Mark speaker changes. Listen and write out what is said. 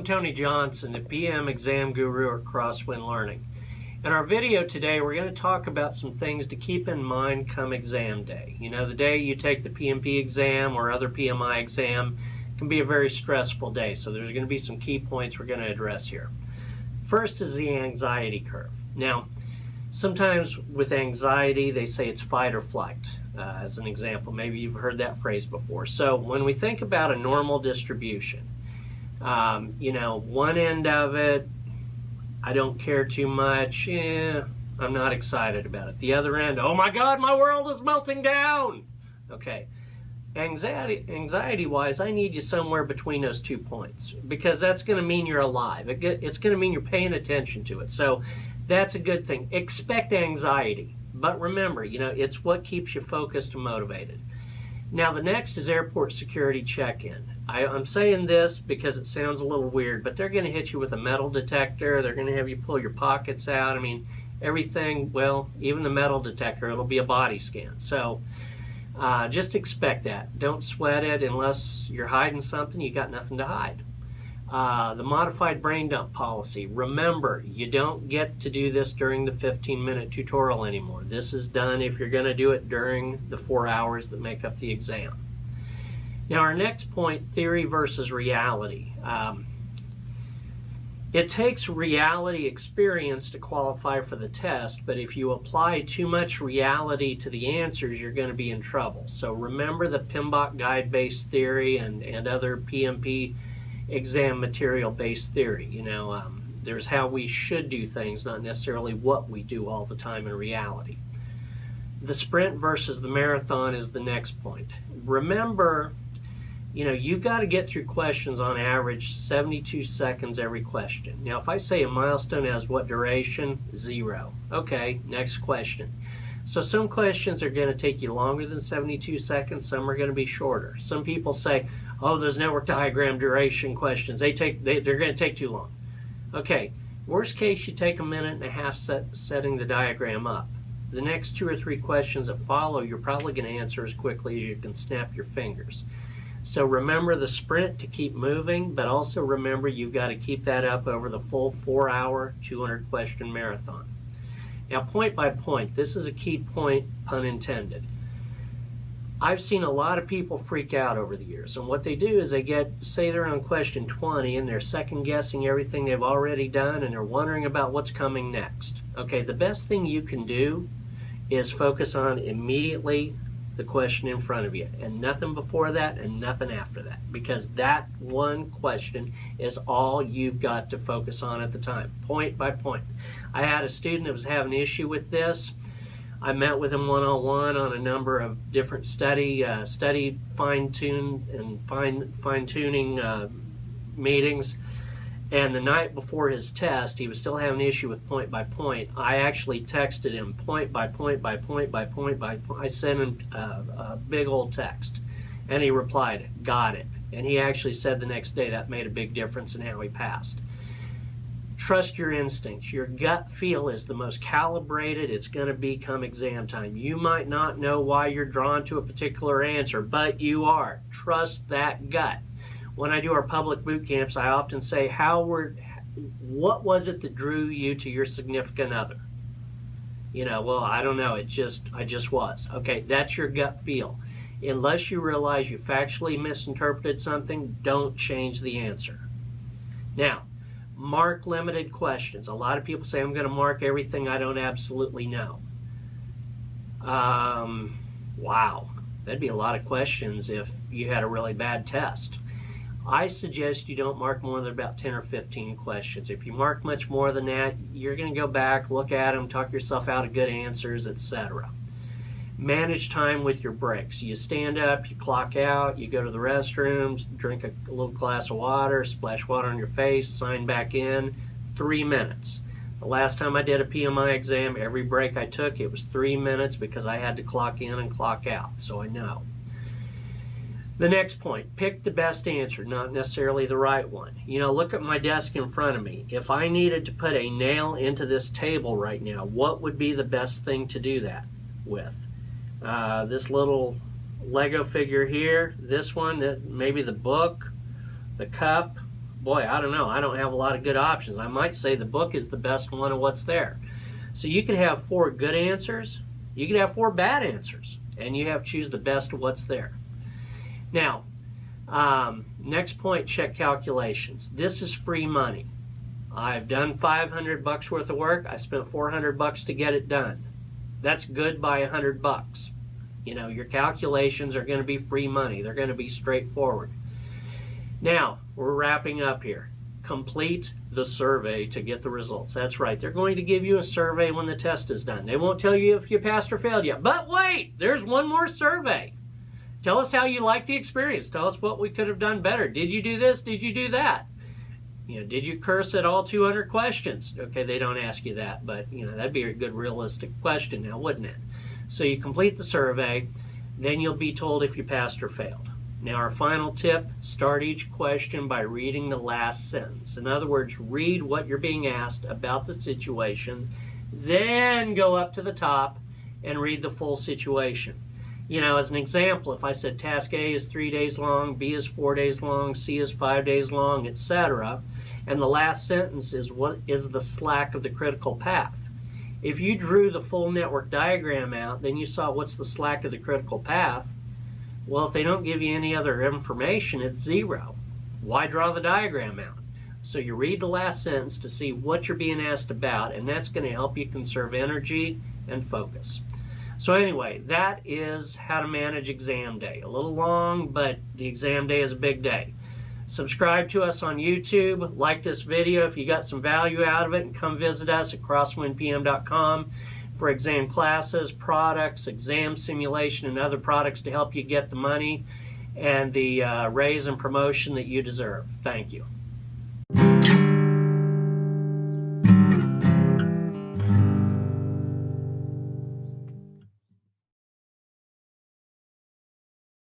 Speaker 1: I'm Tony Johnson, the PM Exam Guru at Crosswind Learning. In our video today, we're going to talk about some things to keep in mind come exam day. You know, the day you take the PMP exam or other PMI exam can be a very stressful day, so there's going to be some key points we're going to address here. First is the anxiety curve. Now, sometimes with anxiety, they say it's fight or flight. As an example, maybe you've heard that phrase before. So when we think about a normal distribution, you know, one end of it, I don't care too much, I'm not excited about it. The other end, oh my God, my world is melting down. Okay, anxiety-wise, I need you somewhere between those 2 points, because that's going to mean you're alive. It's going to mean you're paying attention to it. So that's a good thing. Expect anxiety, but remember, you know, it's what keeps you focused and motivated. Now, the next is airport security check-in. I'm saying this because it sounds a little weird, but they're going to hit you with a metal detector. They're going to have you pull your pockets out. I mean, everything, well, even the metal detector, it'll be a body scan. So just expect that. Don't sweat it unless you're hiding something. You got nothing to hide. The modified brain dump policy. Remember, you don't get to do this during the 15-minute tutorial anymore. This is done if you're going to do it during the 4 hours that make up the exam. Now, our next point, theory versus reality. It takes reality experience to qualify for the test, but if you apply too much reality to the answers, you're going to be in trouble. So remember the PMBOK guide-based theory and other PMP exam material-based theory. You know, there's how we should do things, not necessarily what we do all the time in reality. The sprint versus the marathon is the next point. Remember, you know, you've got to get through questions on average 72 seconds every question. Now, if I say a milestone has what duration? 0. Okay, next question. So some questions are going to take you longer than 72 seconds. Some are going to be shorter. Some people say, oh, those network diagram duration questions, they're going to take too long. Okay, worst case, you take a minute and a half setting the diagram up. The next 2 or 3 questions that follow, you're probably going to answer as quickly as you can snap your fingers. So remember the sprint to keep moving, but also remember you've got to keep that up over the full 4-hour, 200-question marathon. Now, point by point, this is a key point, pun intended. I've seen a lot of people freak out over the years, and what they do is say they're on question 20 and they're second-guessing everything they've already done and they're wondering about what's coming next. Okay, the best thing you can do is focus on immediately the question in front of you, and nothing before that and nothing after that, because that one question is all you've got to focus on at the time, point by point. I had a student that was having an issue with this. I met with him one-on-one on a number of different study fine-tuning meetings. And the night before his test, he was still having an issue with point by point. I actually texted him point by point by point by point by point. I sent him a big old text, and he replied, got it. And he actually said the next day that made a big difference in how he passed. Trust your instincts. Your gut feel is the most calibrated it's going to be come exam time. You might not know why you're drawn to a particular answer, but you are. Trust that gut. When I do our public boot camps, I often say, what was it that drew you to your significant other? You know, well, I don't know. I just was. Okay, that's your gut feel. Unless you realize you factually misinterpreted something, don't change the answer. Now, mark limited questions. A lot of people say, I'm going to mark everything I don't absolutely know. Wow, that'd be a lot of questions if you had a really bad test. I suggest you don't mark more than about 10 or 15 questions. If you mark much more than that, you're going to go back, look at them, talk yourself out of good answers, etc. Manage time with your breaks. You stand up, you clock out, you go to the restrooms, drink a little glass of water, splash water on your face, sign back in, 3 minutes. The last time I did a PMI exam, every break I took, it was 3 minutes because I had to clock in and clock out, so I know. The next point, pick the best answer, not necessarily the right one. You know, look at my desk in front of me. If I needed to put a nail into this table right now, what would be the best thing to do that with? This little Lego figure here, this one, maybe the book, the cup, boy, I don't know. I don't have a lot of good options. I might say the book is the best one of what's there. So you can have 4 good answers. You can have 4 bad answers. And you have to choose the best of what's there. Now, next point, check calculations. This is free money. I've done $500 worth of work. I spent $400 to get it done. That's good by $100. You know, your calculations are going to be free money. They're going to be straightforward. Now, we're wrapping up here. Complete the survey to get the results. That's right. They're going to give you a survey when the test is done. They won't tell you if you passed or failed yet. But wait, there's one more survey. Tell us how you liked the experience. Tell us what we could have done better. Did you do this? Did you do that? You know, did you curse at all 200 questions? Okay, they don't ask you that, but you know, that'd be a good realistic question now, wouldn't it? So you complete the survey, then you'll be told if you passed or failed. Now our final tip, start each question by reading the last sentence. In other words, read what you're being asked about the situation, then go up to the top and read the full situation. You know, as an example, if I said task A is 3 days long, B is 4 days long, C is 5 days long, etc., and the last sentence is what is the slack of the critical path. If you drew the full network diagram out, then you saw what's the slack of the critical path. Well, if they don't give you any other information, it's 0. Why draw the diagram out? So you read the last sentence to see what you're being asked about, and that's going to help you conserve energy and focus. So anyway, that is how to manage exam day. A little long, but the exam day is a big day. Subscribe to us on YouTube. Like this video if you got some value out of it, and come visit us at crosswindpm.com for exam classes, products, exam simulation, and other products to help you get the money and the raise and promotion that you deserve. Thank you.